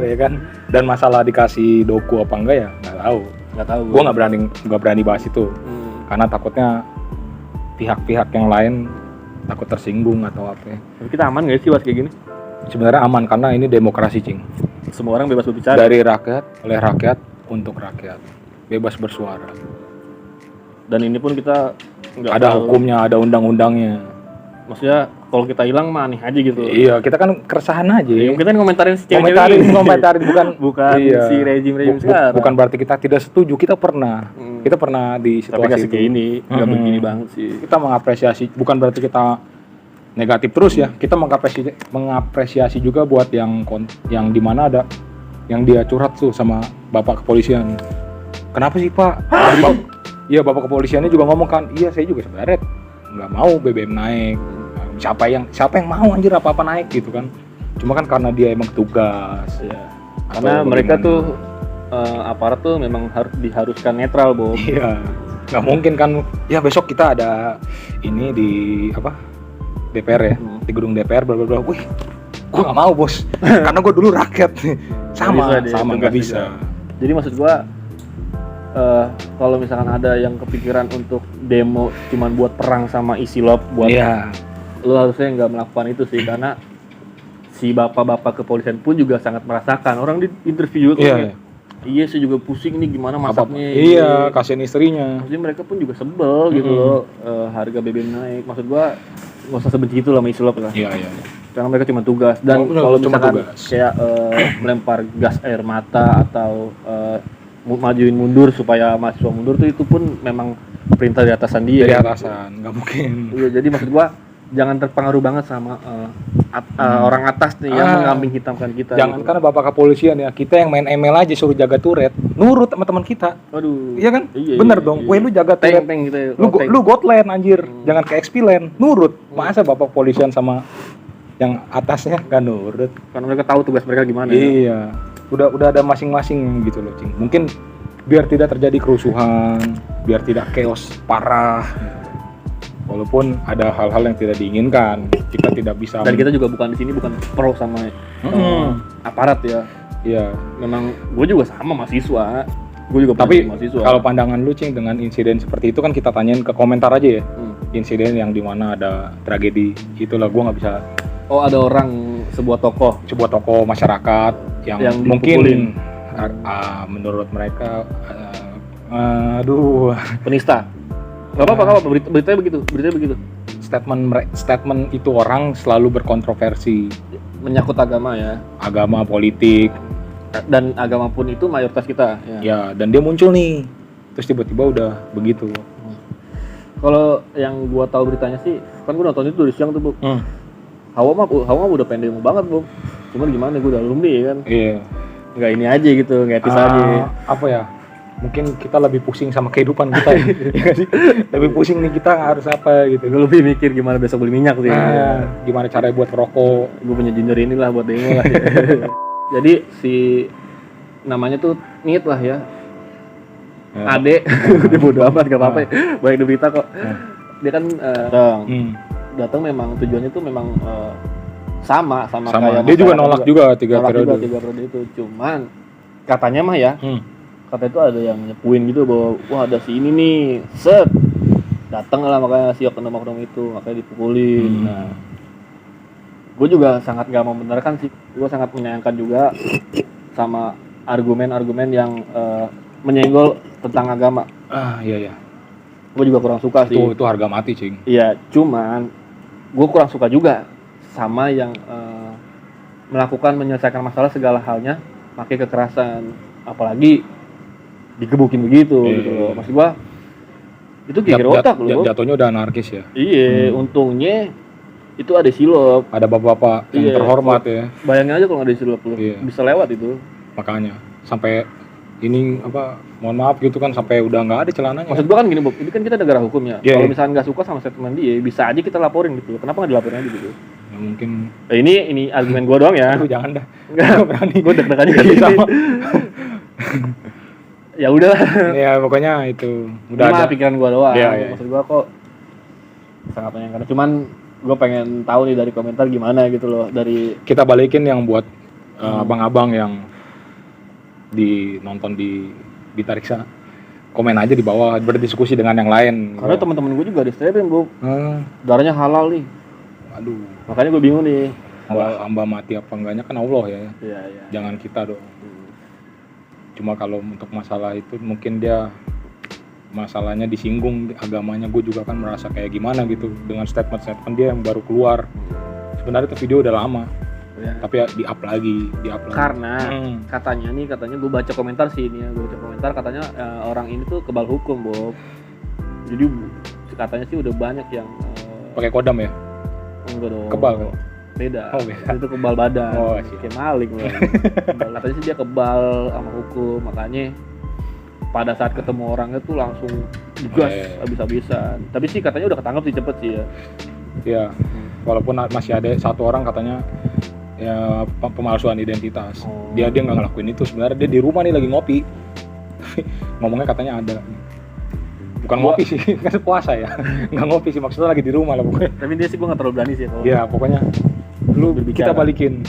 Speaker 4: ya kan. Dan masalah dikasih doku apa enggak ya nggak tahu.
Speaker 2: Nggak tahu.
Speaker 4: Gue nggak berani bahas itu. Karena takutnya pihak-pihak yang lain takut tersinggung atau apa ya.
Speaker 2: Tapi kita aman nggak sih bahas kayak gini?
Speaker 4: Sebenarnya aman karena ini demokrasi, Cing.
Speaker 2: Semua orang bebas berbicara.
Speaker 4: Dari rakyat, oleh rakyat, untuk rakyat. Bebas bersuara.
Speaker 2: Dan ini pun kita nggak
Speaker 4: Ada
Speaker 2: tahu.
Speaker 4: hukumnya, ada undang-undangnya.
Speaker 2: Maksudnya kalau kita hilang mah aneh aja gitu.
Speaker 4: Iya, kita kan keresahan aja.
Speaker 2: Ya, kita ngomentarin si cewek
Speaker 4: Komentarin bukan
Speaker 2: si rejim sekarang.
Speaker 4: Bukan berarti kita tidak setuju. Kita pernah di
Speaker 2: Tapi nggak
Speaker 4: situasi itu.
Speaker 2: segini, nggak begini banget sih.
Speaker 4: Kita mengapresiasi, bukan berarti kita negatif terus ya. Kita mengapresiasi juga buat yang dimana ada yang dia curhat tuh sama bapak kepolisian. Kenapa sih Pak? Iya, bapak kepolisiannya juga ngomong kan, iya saya juga sebenarnya nggak mau BBM naik. Siapa yang mau anjir apa naik gitu kan? Cuma kan karena dia emang tugas.
Speaker 2: Ya. Karena mereka tuh aparat tuh memang diharuskan netral, Bob.
Speaker 4: Iya. Nggak mungkin kan? Ya besok kita ada ini di apa? DPR ya, di gedung DPR bla bla bla. Wih, gua nggak mau bos, karena gua dulu rakyat. sama nggak bisa.
Speaker 2: Jadi maksud gua kalau misalkan ada yang kepikiran untuk demo cuman buat perang sama Isilop buat lu harusnya nggak melakukan itu sih, karena si bapak-bapak kepolisian pun juga sangat merasakan. Orang di interview juga
Speaker 4: Iya,
Speaker 2: kayak, iya sih juga pusing nih gimana masaknya.
Speaker 4: Iya, kasihan istrinya.
Speaker 2: Maksudnya mereka pun juga sebel gitu loh, harga BBM naik. Maksud gua nggak usah sebenci itu lah sama Isulap lah.
Speaker 4: Iya.
Speaker 2: Karena mereka cuma tugas. Dan
Speaker 4: Oh, benar,
Speaker 2: kalau
Speaker 4: cuma
Speaker 2: misalkan
Speaker 4: tugas.
Speaker 2: kayak melempar gas air mata atau majuin mundur supaya mahasiswa mundur tuh, itu pun memang perintah di atasan dia.
Speaker 4: Dari atasan, nggak mungkin.
Speaker 2: Iya, jadi maksud gua jangan terpengaruh banget sama orang atas nih yang mengambing hitamkan kita.
Speaker 4: Jangan
Speaker 2: gitu.
Speaker 4: karena bapak kepolisian ya, kita yang main ML aja suruh jaga turret, nurut sama teman kita.
Speaker 2: Waduh.
Speaker 4: Iya kan?
Speaker 2: Iya,
Speaker 4: Bener
Speaker 2: iya,
Speaker 4: dong.
Speaker 2: iya.
Speaker 4: Weh lu jaga turret.
Speaker 2: Tank gitu ya.
Speaker 4: Lu got land anjir. Jangan ke XP land. Nurut. Masa bapak kepolisian sama yang atasnya gak nurut?
Speaker 2: Karena mereka tahu tugas mereka gimana. Ya.
Speaker 4: Iya. Udah ada masing-masing gitu loh, Cing. Mungkin biar tidak terjadi kerusuhan, biar tidak chaos parah. Walaupun ada hal-hal yang tidak diinginkan, kita tidak bisa.
Speaker 2: Dan kita juga bukan di sini bukan pro sama aparat ya.
Speaker 4: Iya.
Speaker 2: Memang gue juga sama mahasiswa. Gue juga
Speaker 4: Tapi
Speaker 2: mahasiswa.
Speaker 4: kalau pandangan lu, Cing, dengan insiden seperti itu kan kita tanyain ke komentar aja ya. Insiden yang dimana ada tragedi, itulah gua nggak bisa.
Speaker 2: Oh, ada orang sebuah tokoh
Speaker 4: Sebuah tokoh masyarakat yang
Speaker 2: dipukulin.
Speaker 4: mungkin menurut mereka aduh,
Speaker 2: penista. Gak apa-apa, beritanya begitu.
Speaker 4: statement itu orang selalu berkontroversi,
Speaker 2: Menyangkut agama ya.
Speaker 4: agama, politik,
Speaker 2: Dan agama pun itu mayoritas kita. Ya.
Speaker 4: ya, dan dia muncul nih, terus tiba-tiba udah begitu.
Speaker 2: Kalau yang gua tahu beritanya sih, kan gua nonton itu dari siang tuh, Bu. Hawa mah udah pendemo banget, Bu. Cuman gimana, gua udah alumni ya kan.
Speaker 4: Iya.
Speaker 2: Nggak ini aja gitu, nggak etis aja.
Speaker 4: Apa ya? Mungkin kita lebih pusing sama kehidupan kita ya, ya nggak sih? Lebih pusing nih kita harus apa gitu.
Speaker 2: Gue lebih mikir gimana besok beli minyak sih.
Speaker 4: Gimana caranya buat rokok.
Speaker 2: Gue punya ginger inilah buat demo lah. Jadi si namanya tuh Nit lah ya. Ade, dia bodo amat gak apa-apa. Banyak di berita kok. Dia kan datang memang tujuannya tuh memang sama kayak
Speaker 4: dia juga nolak
Speaker 2: juga.
Speaker 4: juga tiga periode
Speaker 2: itu. Cuman katanya mah ya, kata itu ada yang nyepuin gitu bahwa wah ada si ini nih, set datang lah makanya si oknum-oknum itu, makanya dipukulin. Nah, gue juga sangat gak membenarkan sih, gue sangat menyayangkan juga sama argumen-argumen yang menyenggol tentang agama.
Speaker 4: Iya.
Speaker 2: Gue juga kurang suka sih.
Speaker 4: Itu harga mati, Cing.
Speaker 2: Iya, cuman gue kurang suka juga sama yang menyelesaikan masalah segala halnya pakai kekerasan, apalagi digebukin begitu gitu loh. Maksud gua itu geger otak loh.
Speaker 4: Jatuhnya udah anarkis ya.
Speaker 2: Iya, untungnya itu ada silop,
Speaker 4: ada bapak-bapak yang terhormat ya.
Speaker 2: Bayangin aja kalau nggak ada silop loh, bisa lewat itu.
Speaker 4: Makanya sampai ini apa, mohon maaf gitu kan, sampai udah nggak ada celananya.
Speaker 2: Maksud gua kan gini, Bob, ini kan kita negara hukum ya.
Speaker 4: Yeah,
Speaker 2: kalau misalnya nggak suka sama statement dia, bisa aja kita laporin gitu. Kenapa nggak dilaporin aja gitu?
Speaker 4: Ya, mungkin.
Speaker 2: Ini argumen gua doang ya.
Speaker 4: Aduh, jangan dah.
Speaker 2: Nggak
Speaker 4: berani.
Speaker 2: Gua deg-degan juga sama. Ya udahlah.
Speaker 4: Ya pokoknya itu udah
Speaker 2: Cuma
Speaker 4: ada
Speaker 2: pikiran gua doang.
Speaker 4: Iya.
Speaker 2: Maksud gua kok sangat menyayangkan. Cuman gua pengen tahu nih dari komentar gimana gitu loh, dari
Speaker 4: kita balikin yang buat abang-abang yang nonton di Tariksa, komen aja di bawah, berdiskusi dengan yang lain.
Speaker 2: Karena teman-teman gue juga ada strepin, Bu. Darahnya halal nih.
Speaker 4: Aduh.
Speaker 2: Makanya gue bingung nih.
Speaker 4: Hamba mati apa enggaknya kan Allah ya.
Speaker 2: Iya.
Speaker 4: Jangan kita dong. Cuma kalau untuk masalah itu mungkin dia masalahnya disinggung agamanya, gue juga kan merasa kayak gimana gitu dengan statement-statement dia yang baru keluar. Sebenarnya itu video udah lama. Ya. Tapi ya di-up lagi.
Speaker 2: Karena katanya gue baca komentar sih ini ya, gue baca komentar katanya orang ini tuh kebal hukum, Bob. Jadi katanya sih udah banyak yang
Speaker 4: pakai kodam ya?
Speaker 2: Enggak dong.
Speaker 4: Kebal kan?
Speaker 2: Beda.
Speaker 4: Beda.
Speaker 2: Itu kebal badan.
Speaker 4: Kayak
Speaker 2: maling loh. Katanya sih dia kebal sama hukum, makanya pada saat ketemu orangnya tuh langsung digas habis-habisan. Tapi sih katanya udah ketangkep sih cepet sih ya. Iya.
Speaker 4: Walaupun masih ada satu orang katanya ya pemalsuan identitas. Dia nggak ngelakuin itu, sebenarnya dia di rumah nih lagi ngopi. Ngomongnya katanya ada. Bukan ngopi sih, kan puasa ya. Nggak ngopi sih, maksudnya lagi di rumah lah pokoknya.
Speaker 2: Tapi dia sih gue nggak terlalu berani sih kalau.
Speaker 4: Iya, pokoknya lu kita balikin.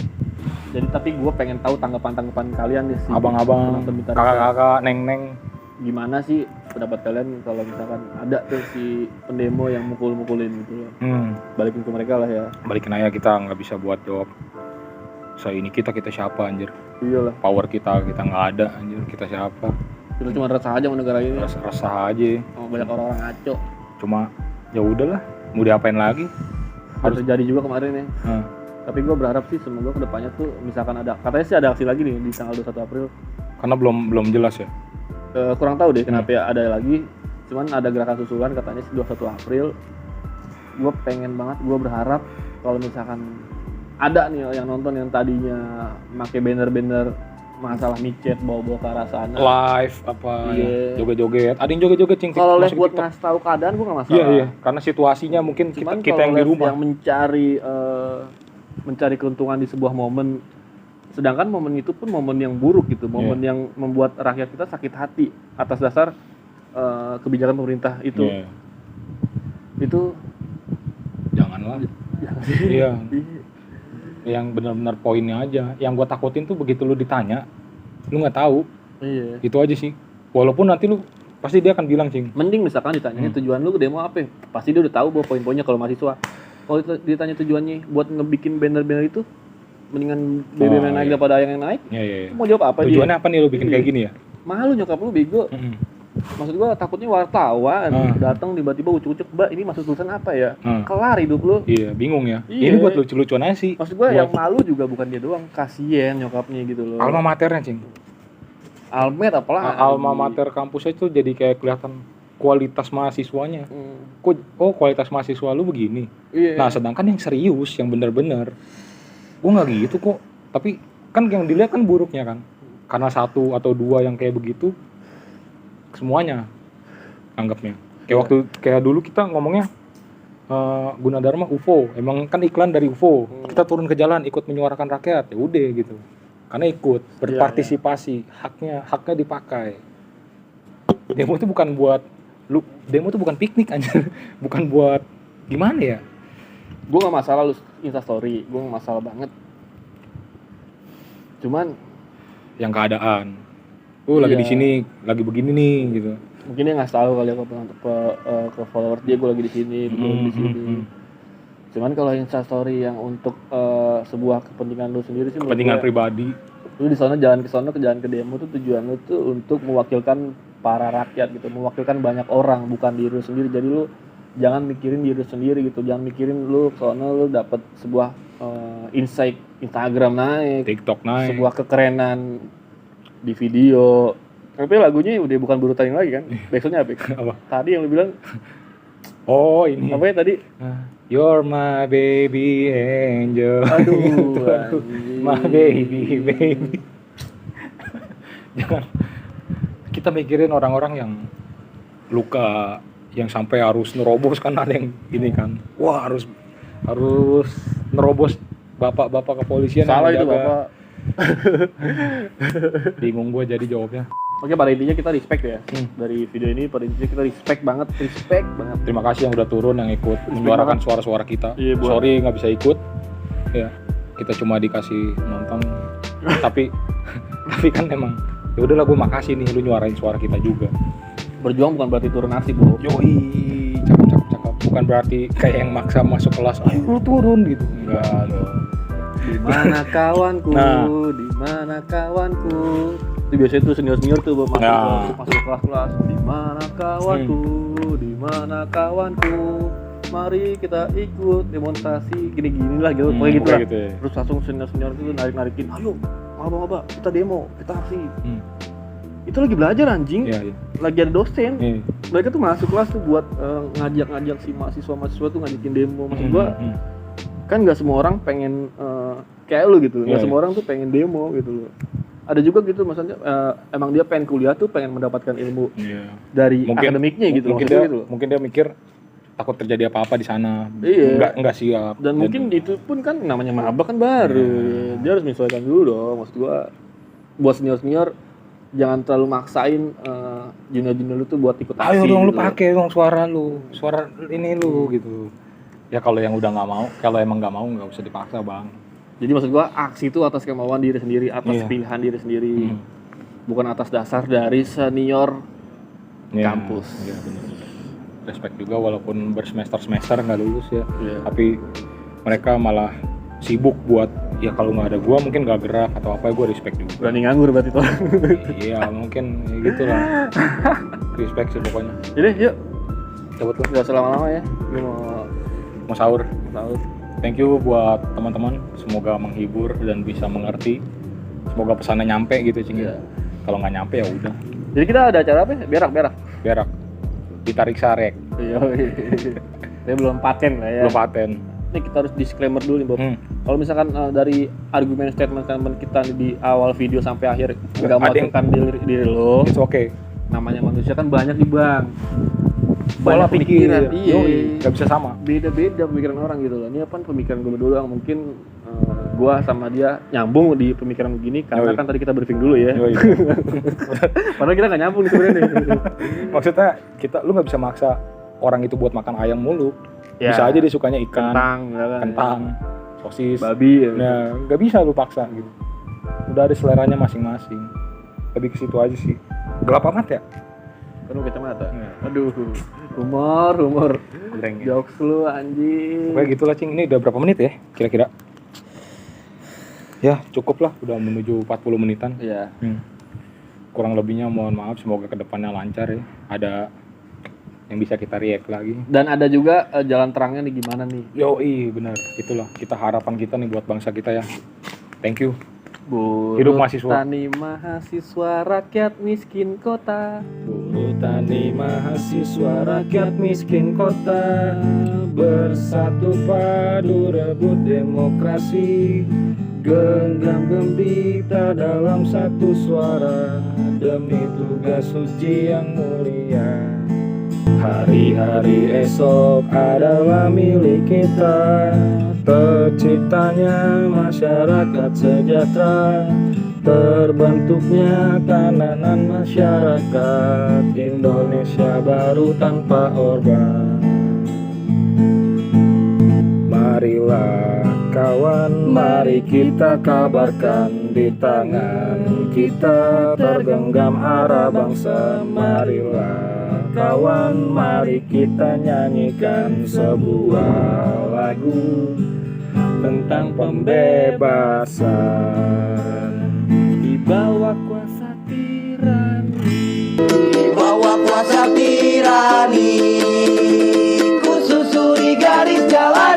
Speaker 2: Jadi tapi gue pengen tahu tanggapan kalian deh sih.
Speaker 4: Abang-abang, kakak-kakak, neng-neng.
Speaker 2: gimana sih pendapat kalian kalau misalkan ada tuh si pendemo yang mukul-mukulin gitu loh. Balikin ke mereka lah ya.
Speaker 4: Balikin aja, kita nggak bisa buat jawab. Ini kita siapa anjir?
Speaker 2: Iyalah.
Speaker 4: Power kita nggak ada anjir. Kita siapa?
Speaker 2: Kita cuma resah aja sama negara ini.
Speaker 4: Resah aja.
Speaker 2: Banyak orang-orang ngaco.
Speaker 4: Cuma ya udahlah, mau diapain lagi?
Speaker 2: Harus terjadi juga kemarin ya. Tapi gue berharap sih semoga kedepannya tuh misalkan ada, katanya sih ada aksi lagi nih di tanggal 21 April.
Speaker 4: Karena belum jelas ya.
Speaker 2: Kurang tahu deh kenapa ya ada lagi. Cuman ada gerakan susulan katanya sih 21 April. Gue pengen banget, gue berharap kalau misalkan ada nih yang nonton yang tadinya pakai banner-banner masalah micet bawa-bawa ke arah sana.
Speaker 4: Live apa joget-joget. Ada yang joget-joget cing.
Speaker 2: Kalau live buat ngasih tahu keadaan gue nggak masalah.
Speaker 4: Iya. Karena situasinya mungkin kita yang di rumah
Speaker 2: yang mencari keuntungan di sebuah momen, sedangkan momen itu pun momen yang buruk gitu, momen yang membuat rakyat kita sakit hati atas dasar kebijakan pemerintah itu. Itu janganlah. Iya. Yang benar-benar poinnya aja. Yang gue takutin tuh begitu lu ditanya, lu nggak tahu. Iya. Itu aja sih. Walaupun nanti lu pasti dia akan bilang cing. Mending misalkan ditanya tujuan lu ke demo apa? Pasti dia udah tahu bahwa poin-poinnya kalau mahasiswa. Kalau ditanya tujuannya buat ngebikin banner-banner itu, mendingan BBM naik daripada yang naik. Iya. Mau jawab apa? Tujuannya dia? Apa nih lu bikin kayak gini ya? Malu nyokap lu bego. Maksud gua takutnya wartawan datang tiba-tiba ucuk-ucuk, "Mbak, ini maksud tulisan apa ya?" Kelar hidup lu. Iya, bingung ya. Ini buat lucu-lucuan aja sih. Maksud gua yang malu juga bukan dia doang, kasihan nyokapnya gitu loh. Alma maternya, cing. Almet apalah. Alma mater kampusnya itu jadi kayak kelihatan kualitas mahasiswanya. Kok kualitas mahasiswa lu begini? Iya. Nah, sedangkan yang serius, yang bener-bener gua nggak gitu kok. Tapi kan yang dilihat kan buruknya kan. Karena satu atau dua yang kayak begitu, semuanya anggapnya kayak dulu kita ngomongnya Gunadarma UFO, emang kan iklan dari UFO, kita turun ke jalan ikut menyuarakan rakyat, ya udah gitu, karena ikut berpartisipasi, haknya dipakai. Demo itu bukan buat demo itu bukan piknik anjir, bukan buat gimana ya. Gue nggak masalah lu instastory, gue nggak masalah banget, cuman yang keadaan lagi di sini, lagi begini nih gitu. Mungkin dia nggak tahu kali ya ke followers dia gue lagi di sini, di sini. Cuman kalau instastory yang untuk sebuah kepentingan lu sendiri sih, kepentingan pribadi. Lu di sana jalan ke demo tuh tujuan lu tuh untuk mewakilkan para rakyat gitu, mewakilkan banyak orang, bukan diri lu sendiri. Jadi lu jangan mikirin diri lu sendiri gitu, jangan mikirin lu soalnya lu dapat sebuah insight Instagram naik, TikTok naik, sebuah kekerenan di video. Tapi lagunya udah bukan Burutan lagi kan? Backsoundnya apa? Tadi yang lu bilang ini apa ya tadi? You're my baby angel. Aduh. My baby. Jangan kita mikirin orang-orang yang luka, yang sampai harus nerobos kan, ada yang ini kan. Wah, harus nerobos bapak-bapak kepolisian. Salah itu bapak. Bingung gue jadi jawabnya. Oke, pada intinya kita respect ya. Dari video ini pada intinya kita respect banget. Terima kasih yang udah turun, yang ikut menyuarakan suara-suara kita. Sorry nggak bisa ikut. Ya, kita cuma dikasih nonton. tapi kan emang ya udahlah, gue makasih nih lu nyuarain suara kita juga. Berjuang bukan berarti turun aksi, Bro. Yoi, cakep. Bukan berarti kayak yang maksa masuk kelas, ayo lu turun gitu. Enggak loh. Di mana kawanku? Di mana kawanku? Itu biasanya tuh senior tuh masuk kelas-kelas. Di mana kawanku? Di mana kawanku? Mari kita ikut demonstrasi gini-gini lah gitu. Pokoknya gitu lah. Gitu ya. Terus langsung senior tuh narik-narikin, ayo maba-maba kita demo, kita aksi. Itu lagi belajar anjing. Iya. Lagi ada dosen. Mereka tuh masuk kelas tuh buat ngajak si mahasiswa tuh ngajakin demo. Maksud gua kan nggak semua orang pengen kayak lu gitu, nggak semua orang tuh pengen demo gitu loh. Ada juga gitu, maksudnya emang dia pengen kuliah tuh pengen mendapatkan ilmu dari akademiknya gitu. Mungkin dia mikir takut terjadi apa-apa di sana, nggak siap. Dan mungkin itu pun kan namanya maba kan baru, dia harus menyesuaikan dulu dong. Maksud gua buat senior jangan terlalu maksain junior-junior lu tuh buat ikut aksi. Ayo dong gitu. Lu pakai dong suara ini lu gitu. Ya kalau yang udah nggak mau, kalau emang nggak mau nggak usah dipaksa bang. Jadi maksud gua aksi itu atas kemauan diri sendiri, atas pilihan diri sendiri, bukan atas dasar dari senior
Speaker 4: Ya,
Speaker 2: kampus.
Speaker 4: Iya benar. Respect juga walaupun bersemester-semester nggak lulus ya.
Speaker 2: Iya.
Speaker 4: Tapi mereka malah sibuk buat ya kalau nggak ada gua mungkin nggak gerak atau apa, gua respect juga.
Speaker 2: Berani nganggur berarti tuh.
Speaker 4: Iya mungkin ya gitu lah. Respect sih pokoknya.
Speaker 2: Jadi yuk,
Speaker 4: Cabut lah.
Speaker 2: nggak usah lama-lama ya. Gue
Speaker 4: Mau sahur.
Speaker 2: tahu.
Speaker 4: Thank you buat teman-teman. Semoga menghibur dan bisa mengerti. Semoga pesannya nyampe gitu Cing.
Speaker 2: Iya.
Speaker 4: Kalau nggak nyampe ya udah.
Speaker 2: Jadi kita ada acara apa ya? Berak.
Speaker 4: Berak. Ditarik sarek.
Speaker 2: Iya. Ini belum paten lah ya.
Speaker 4: Belum paten.
Speaker 2: Ini kita harus disclaimer dulu nih Bob. Kalau misalkan dari argumen statement kita di awal video sampai akhir nggak
Speaker 4: Ada yang-
Speaker 2: masukkan diri lo,
Speaker 4: It's okay.
Speaker 2: namanya manusia kan banyak nih bang.
Speaker 4: Pola pikir.
Speaker 2: Iya.
Speaker 4: Nggak bisa sama.
Speaker 2: Beda-beda pemikiran orang gitu loh. Ini apa pemikiran gue doang, mungkin gua sama dia nyambung di pemikiran begini karena
Speaker 4: Yoi.
Speaker 2: kan tadi kita briefing dulu ya.
Speaker 4: Yoi.
Speaker 2: Padahal kita nggak nyambung nih sebenarnya.
Speaker 4: Maksudnya lu nggak bisa maksa orang itu buat makan ayam mulu.
Speaker 2: Ya.
Speaker 4: Bisa aja dia sukanya ikan,
Speaker 2: Kentang, ya kan?
Speaker 4: kentang, sosis,
Speaker 2: Babi. Ya.
Speaker 4: Nah, nggak bisa lu paksa gitu. Udah ada seleranya masing-masing. Lebih ke situ aja sih. Gelap amat ya?
Speaker 2: Penuh kacamata.
Speaker 4: Iya.
Speaker 2: Aduh, humor.
Speaker 4: Goreng ya.
Speaker 2: Jokes lu anjing.
Speaker 4: Pokoknya gitulah Cing. Ini udah berapa menit ya kira-kira? Ya cukup lah. Udah menuju 40 menitan.
Speaker 2: Iya.
Speaker 4: Kurang lebihnya mohon maaf. Semoga kedepannya lancar ya. Ada yang bisa kita react lagi.
Speaker 2: Dan ada juga jalan terangnya nih gimana nih.
Speaker 4: Yoi benar. Itulah kita harapan kita nih buat bangsa kita ya. Thank you.
Speaker 2: Buruh
Speaker 4: Hidup mahasiswa.
Speaker 2: Tani mahasiswa rakyat miskin kota.
Speaker 4: Buruh tani mahasiswa rakyat miskin kota, bersatu padu rebut demokrasi, genggam gembita dalam satu suara demi tugas suci yang mulia. Hari-hari esok adalah milik kita, terciptanya masyarakat sejahtera, terbentuknya tatanan masyarakat Indonesia baru tanpa Orba. Marilah kawan, mari kita kabarkan, di tangan kita tergenggam arah bangsa. Marilah kawan, mari kita nyanyikan sebuah lagu tentang pembebasan di bawah kuasa tirani.
Speaker 5: Di bawah kuasa tirani, ku susuri garis jalan